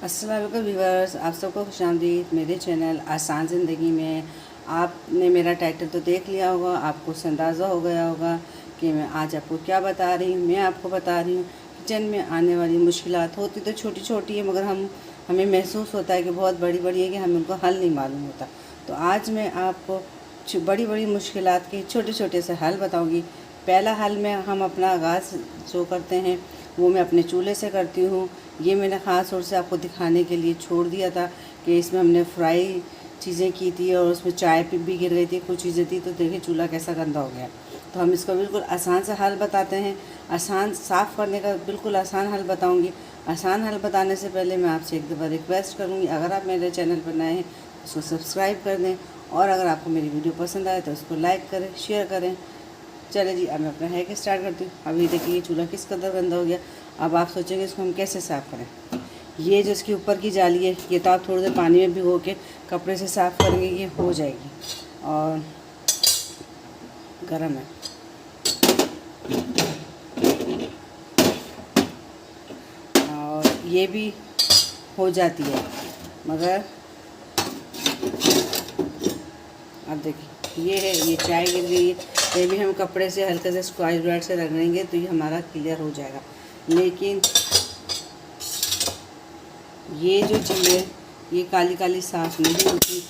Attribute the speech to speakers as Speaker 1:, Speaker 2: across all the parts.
Speaker 1: अस्सलाम वालेकुम व्यूअर्स, आप सबको खुशामदीद मेरे चैनल आसान ज़िंदगी में। आपने मेरा टाइटल तो देख लिया होगा, आपको उससे अंदाज़ा हो गया होगा कि मैं आज आपको क्या बता रही हूँ। मैं आपको बता रही हूँ किचन में आने वाली मुश्किलात होती तो छोटी छोटी है, मगर हमें महसूस होता है कि बहुत बड़ी बड़ी है कि हमें उनको हल नहीं मालूम होता। तो आज मैं आपको बड़ी बड़ी मुश्किलात के छोटे छोटे से हल बताऊँगी। पहला हल में हम अपना आगाज़ जो करते हैं वो मैं अपने चूल्हे से करती हूँ। ये मैंने ख़ास तौर से आपको दिखाने के लिए छोड़ दिया था कि इसमें हमने फ्राई चीज़ें की थी और उसमें चाय भी गिर गई थी, कुछ चीज़ें थी, तो देखिए चूल्हा कैसा गंदा हो गया। तो हम इसको बिल्कुल आसान से हल बताते हैं। आसान साफ़ करने का बिल्कुल आसान हल बताऊँगी। आसान हल बताने से पहले मैं आपसे एक दफ़ा रिक्वेस्ट करूँगी, अगर आप मेरे चैनल पर नए हैं तो उसको सब्सक्राइब कर दें, और अगर आपको मेरी वीडियो पसंद आए तो उसको लाइक करें, शेयर करें। चले जी, अब मैं अपना हैक स्टार्ट करती हूँ। अभी देखिए चूल्हा किस कदर गंदा हो गया। अब आप सोचेंगे इसको हम कैसे साफ़ करें। ये जो इसकी ऊपर की जाली है, ये तो आप थोड़ी देर पानी में भिगो के कपड़े से साफ़ करेंगे, ये हो जाएगी। और गरम है, और ये भी हो जाती है, मगर अब देखिए ये है, ये चाय गिर गई है, ये भी हम कपड़े से हल्के से स्क्वाइज ब्राइट से रगड़ेंगे तो ये हमारा क्लियर हो जाएगा। लेकिन ये जो चीज़ है ये काली काली साफ़ नहीं होती,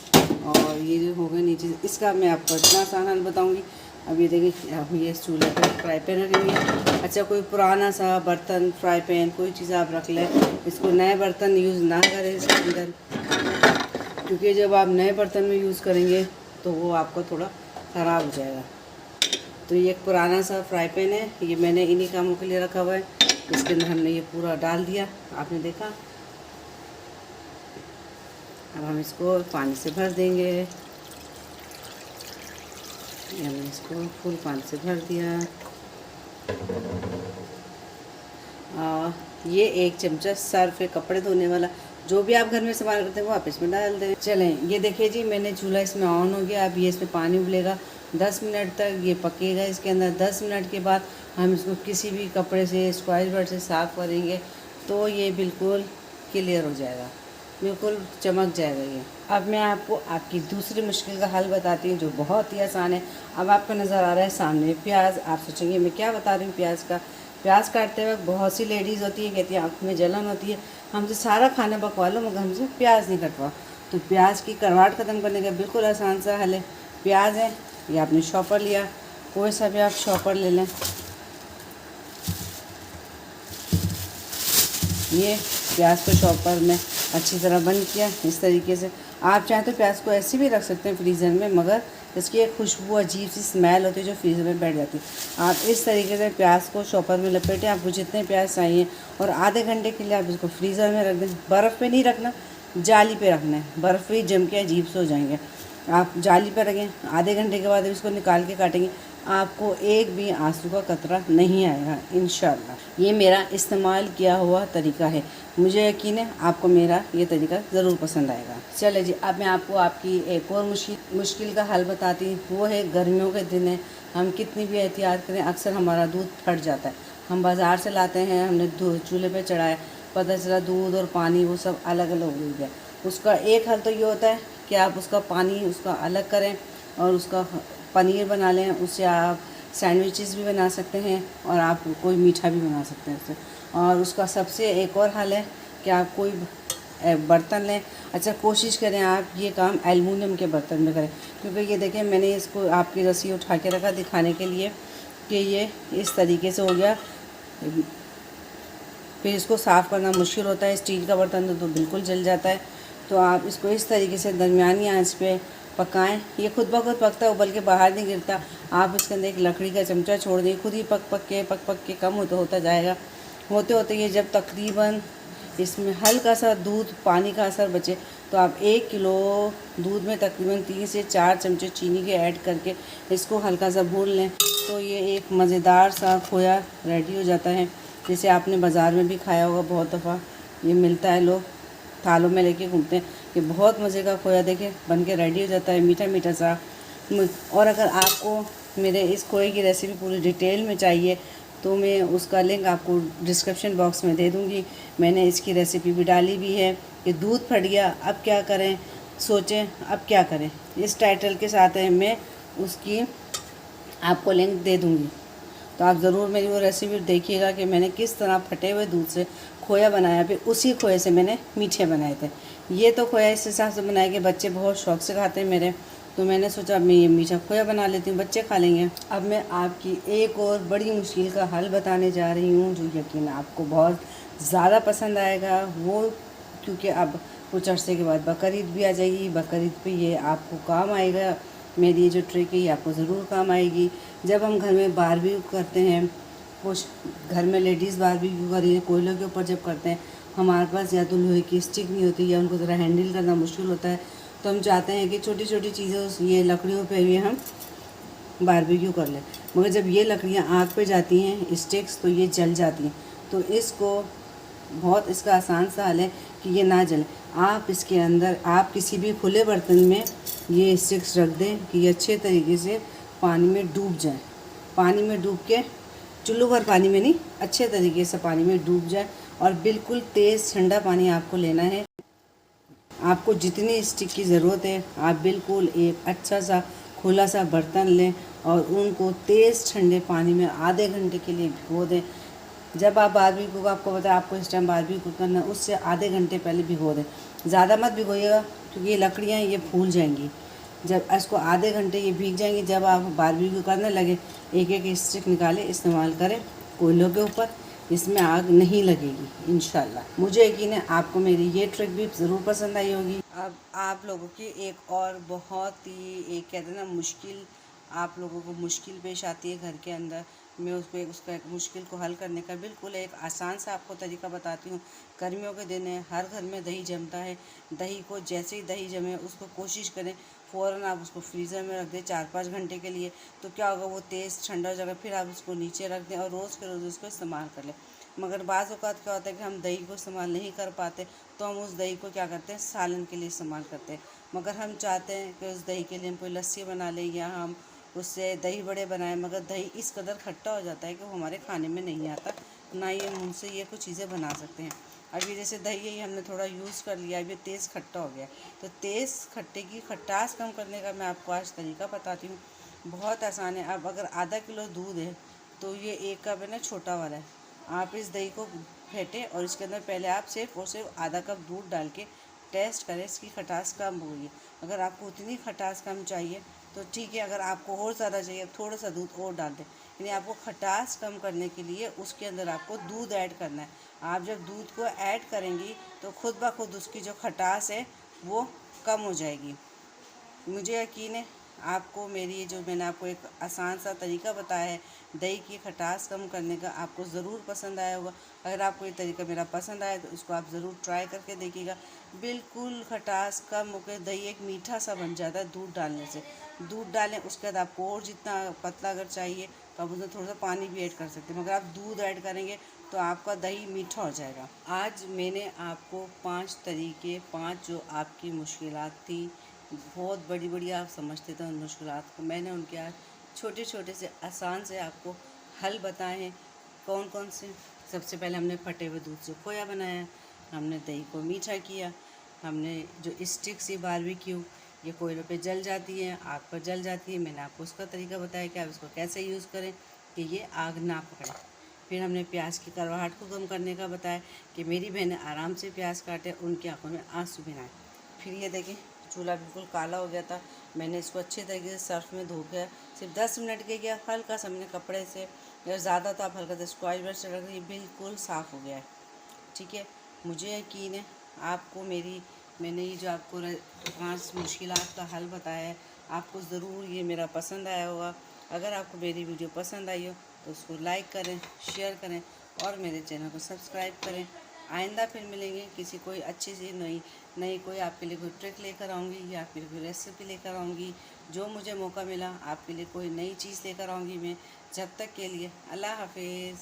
Speaker 1: और ये जो हो गए नीचे, इसका मैं आपको इतना आसान हल बताऊंगी। अब ये देखिए, अब ये चूल्हे पर फ्राई पैन रखी हुई है। अच्छा, कोई पुराना सा बर्तन, फ्राई पैन, कोई चीज़ आप रख लें। इसको नए बर्तन यूज़ ना करें इसके अंदर, क्योंकि जब आप नए बर्तन में यूज़ करेंगे तो वो आपको थोड़ा ख़राब हो जाएगा। तो ये एक पुराना सा फ्राई पैन है, ये मैंने इन्हीं कामों के लिए रखा हुआ है। इसके अंदर हमने ये पूरा डाल दिया, आपने देखा। अब हम इसको पानी से भर देंगे। हमने इसको फुल पानी से भर दिया। ये 1 चमचा सर्फ है, कपड़े धोने वाला। जो भी आप घर में इस्तेमाल करते हैं वो आप इसमें डाल दें। चलें, ये देखिए जी, मैंने चूल्हा इसमें ऑन हो गया। अब ये इसमें पानी उबलेगा, 10 मिनट तक ये पकेगा इसके अंदर। 10 मिनट के बाद हम इसको किसी भी कपड़े से, स्क्वाइज बोर्ड से साफ़ करेंगे तो ये बिल्कुल क्लियर हो जाएगा, बिल्कुल चमक जाएगा ये। अब मैं आपको आपकी दूसरी मुश्किल का हल बताती हूँ जो बहुत ही आसान है। अब आपको नज़र आ रहा है सामने प्याज। आप सोचेंगे मैं क्या बता रही हूँ प्याज का। प्याज काटते वक्त बहुत सी लेडीज़ होती है, कहती है आँखों में जलन होती है, हमसे सारा खाना पकवा लो मगर हमसे प्याज नहीं कटवा। तो प्याज की कड़वाहट ख़त्म करने का बिल्कुल आसान सा हल है। प्याज है, ये आपने शॉपर लिया, कोई सा भी आप शॉपर ले लें। ये प्याज को शॉपर में अच्छी तरह बंद किया इस तरीके से। आप चाहें तो प्याज को ऐसे भी रख सकते हैं फ्रीज़र में, मगर इसकी एक खुशबू, अजीब सी स्मेल होती है जो फ्रीज़र में बैठ जाती है। आप इस तरीके से प्याज को शॉपर में लपेटें, आपको जितने प्याज चाहिए, और आधे घंटे के लिए आप इसको फ्रीज़र में रख दें। बर्फ़ पे नहीं रखना, जाली पे रखना है, बर्फ़ पे जम के अजीब से हो जाएंगे। आप जाली पर रखें, आधे घंटे के बाद इसको निकाल के काटेंगे, आपको एक भी आंसू का कतरा नहीं आएगा इंशाअल्लाह। ये मेरा इस्तेमाल किया हुआ तरीका है, मुझे यकीन है आपको मेरा ये तरीका ज़रूर पसंद आएगा। चले जी, अब मैं आपको आपकी एक और मुश्किल का हल बताती हूँ। वो है गर्मियों के दिन है, हम कितनी भी एहतियात करें अक्सर हमारा दूध फट जाता है। हम बाज़ार से लाते हैं, हमने चूल्हे पर चढ़ाया, पता चला दूध और पानी वो सब अलग अलग हो गया। उसका एक हल तो ये होता है कि आप उसका पानी उसका अलग करें और उसका पनीर बना लें। उससे आप सैंडविचेस भी बना सकते हैं और आप कोई मीठा भी बना सकते हैं उससे। और उसका सबसे एक और हल है कि आप कोई बर्तन लें। अच्छा, कोशिश करें आप ये काम एल्युमिनियम के बर्तन में करें, क्योंकि ये देखें मैंने इसको आपकी रस्सी उठा के रखा दिखाने के लिए कि ये इस तरीके से हो गया। फिर इसको साफ़ करना मुश्किल होता है। स्टील का बर्तन तो बिल्कुल जल जाता है। तो आप इसको इस तरीके से दरमियानी आंच पे पकाएं। ये खुद ब खुद पकता है, उबल के बाहर नहीं गिरता। आप इसके अंदर एक लकड़ी का चमचा छोड़ दें, खुद ही पक के कम होता जाएगा। होते होते ये जब तकरीबन इसमें हल्का सा दूध पानी का असर बचे, तो आप 1 किलो दूध में तकरीबन 3 से 4 चमचे चीनी के ऐड करके इसको हल्का सा भून लें, तो ये एक मज़ेदार सा खोया रेडी हो जाता है। जैसे आपने बाज़ार में भी खाया होगा, बहुत दफ़ा ये मिलता है, लोग थालों में लेके घूमते हैं। ये बहुत मज़े का खोया देखें बन के रेडी हो जाता है, मीठा मीठा सा। और अगर आपको मेरे इस खोए की रेसिपी पूरी डिटेल में चाहिए तो मैं उसका लिंक आपको डिस्क्रिप्शन बॉक्स में दे दूँगी। मैंने इसकी रेसिपी भी डाली भी है कि दूध फट गया अब क्या करें, सोचें अब क्या करें। इस टाइटल के साथ है, मैं उसकी आपको लिंक दे दूँगी। तो आप ज़रूर मेरी वो रेसिपी देखिएगा कि मैंने किस तरह फटे हुए दूध से खोया बनाया, फिर उसी खोए से मैंने मीठे बनाए थे। ये तो खोया इस हिसाब से बनाया कि बच्चे बहुत शौक़ से खाते हैं मेरे, तो मैंने सोचा मैं ये मीठा खोया बना लेती हूँ, बच्चे खा लेंगे। अब मैं आपकी एक और बड़ी मुश्किल का हल बताने जा रही हूँ, जो यकीन आपको बहुत ज़्यादा पसंद आएगा। वो क्योंकि अब कुछ अर्से के बाद बकरीद भी आ जाएगी, बकरीद पे ये आपको काम आएगा। मेरी ये जो ट्रिक है ये आपको ज़रूर काम आएगी। जब हम घर में बारबेक्यू करते हैं, कुछ घर में लेडीज़ बारबेक्यू कर रही है कोयलों के ऊपर जब करते हैं, हमारे पास या तो लोहे की स्टिक नहीं होती या उनको ज़रा हैंडल करना मुश्किल होता है, तो हम चाहते हैं कि छोटी छोटी चीज़ों ये लकड़ियों पे भी हम बारबेक्यू कर लें। मगर जब ये लकड़ियाँ आग पे जाती हैं स्टिक्स, तो ये जल जाती हैं। तो इसको बहुत इसका आसान सा हल है कि ये ना जले। आप इसके अंदर आप किसी भी खुले बर्तन में ये स्टिक्स रख दें कि ये अच्छे तरीके से पानी में डूब जाए। पानी में डूब के, चुल्लू भर पानी में नहीं, अच्छे तरीके से पानी में डूब जाए। और बिल्कुल तेज़ ठंडा पानी आपको लेना है। आपको जितनी स्टिक की ज़रूरत है, आप बिल्कुल एक अच्छा सा खुला सा बर्तन लें और उनको तेज़ ठंडे पानी में आधे घंटे के लिए भिगो दें। जब आप बारबेक्यू को, आपको पता है आपको इस टाइम बारबेक्यू करना है, उससे आधे घंटे पहले भिगो दें। ज़्यादा मत भिगोइएगा क्योंकि ये लकड़ियाँ ये फूल जाएंगी। जब इसको आधे घंटे ये भीग जाएंगी, जब आप बारबेक्यू करने लगे, एक एक स्टिक निकालें, इस्तेमाल करें कोयलों के ऊपर। इसमें आग नहीं लगेगी इंशाल्लाह। मुझे यकीन है आपको मेरी ये ट्रिक भी ज़रूर पसंद आई होगी। अब आप लोगों की एक और बहुत ही, एक कहते हैं ना मुश्किल, आप लोगों को मुश्किल पेश आती है घर के अंदर, मैं उसका एक मुश्किल को हल करने का बिल्कुल एक आसान सा आपको तरीका बताती हूँ। गर्मियों के दिन है, हर घर में दही जमता है। दही को जैसे ही दही जमे, उसको कोशिश करें फ़ौरन आप उसको फ्रीज़र में रख दें 4-5 घंटे के लिए। तो क्या होगा, वो तेज़ ठंडा हो जाएगा। फिर आप उसको नीचे रख दें और रोज़ के रोज़ उसको इस्तेमाल कर लें। मगर बाज़ औक़ात क्या होता है कि हम दही को इस्तेमाल नहीं कर पाते, तो हम उस दही को क्या करते हैं, सालन के लिए इस्तेमाल करते हैं। मगर हम चाहते हैं कि उस दही के लिए हम कोई लस्सी बना लें या हम उससे दही बड़े बनाएं। मगर दही इस कदर खट्टा हो जाता है कि वो हमारे खाने में नहीं आता, ना ही हम उनसे ये कुछ चीज़ें बना सकते हैं। अब ये जैसे दही है, हमने थोड़ा यूज़ कर लिया, अब ये तेज़ खट्टा हो गया। तो तेज़ खट्टे की खटास कम करने का मैं आपको आज तरीका बताती हूँ। बहुत आसान है। अब अगर आधा किलो दूध है तो ये 1 कप है ना, छोटा वाला है। आप इस दही को फेंटें और इसके अंदर पहले आप सिर्फ और सिर्फ आधा कप दूध डाल के टेस्ट करें, इसकी खटास कम होगी। अगर आपको उतनी खटास कम चाहिए तो ठीक है, अगर आपको और ज़्यादा चाहिए थोड़ा सा दूध और डाल दें। यानी आपको खटास कम करने के लिए उसके अंदर आपको दूध ऐड करना है। आप जब दूध को ऐड करेंगी तो खुद ब खुद उसकी जो खटास है वो कम हो जाएगी। मुझे यकीन है आपको मेरी जो मैंने आपको एक आसान सा तरीका बताया है दही की खटास कम करने का, आपको ज़रूर पसंद आया होगा। अगर आपको ये तरीका मेरा पसंद आया तो इसको आप ज़रूर ट्राई करके देखिएगा। बिल्कुल खटास कम होकर दही एक मीठा सा बन जाता है दूध डालने से। दूध डालें, उसके बाद आपको और जितना पतला अगर चाहिए तो आप उसमें थोड़ा सा पानी भी ऐड कर सकते हैं। मगर आप दूध ऐड करेंगे तो आपका दही मीठा हो जाएगा। आज मैंने आपको 5 तरीके, 5 जो आपकी मुश्किलात थी, बहुत बड़ी बड़ी आप समझते थे उन मुश्किलात को, मैंने उनके आज छोटे छोटे से आसान से आपको हल बताए हैं। कौन कौन से? सबसे पहले हमने फटे हुए दूध से खोया बनाया, हमने दही को मीठा किया, हमने जो स्टिक सी बारबेक्यू ये कोयलों पे जल जाती है, आग पर जल जाती है, मैंने आपको उसका तरीका बताया कि आप इसको कैसे यूज़ करें कि ये आग ना पकड़े। फिर हमने प्याज की कड़वाहट को कम करने का बताया कि मेरी बहनें आराम से प्याज काटें, उनकी आंखों में आंसू भी ना आए। फिर ये देखें, चूल्हा बिल्कुल काला हो गया था, मैंने इसको अच्छे तरीके से सर्फ में धो के सिर्फ 10 मिनट के किया, हल्का सा मैंने कपड़े से, या ज़्यादा तो आप हल्का सा स्क्वाच ब्रश से रख, ये बिल्कुल साफ़ हो गया है। ठीक है, मुझे यकीन है आपको मैंने ये जो आपको 5 मुश्किलात का हल बताया है, आपको ज़रूर ये मेरा पसंद आया होगा। अगर आपको मेरी वीडियो पसंद आई हो तो उसको लाइक करें, शेयर करें और मेरे चैनल को सब्सक्राइब करें। आइंदा फिर मिलेंगे किसी कोई अच्छी सी नई कोई आपके लिए कोई ट्रिक लेकर आऊँगी या आपके लिए कोई रेसिपी लेकर आऊँगी। जो मुझे मौका मिला आपके लिए कोई नई चीज़ लेकर आऊँगी मैं। जब तक के लिए अल्लाह हाफिज़।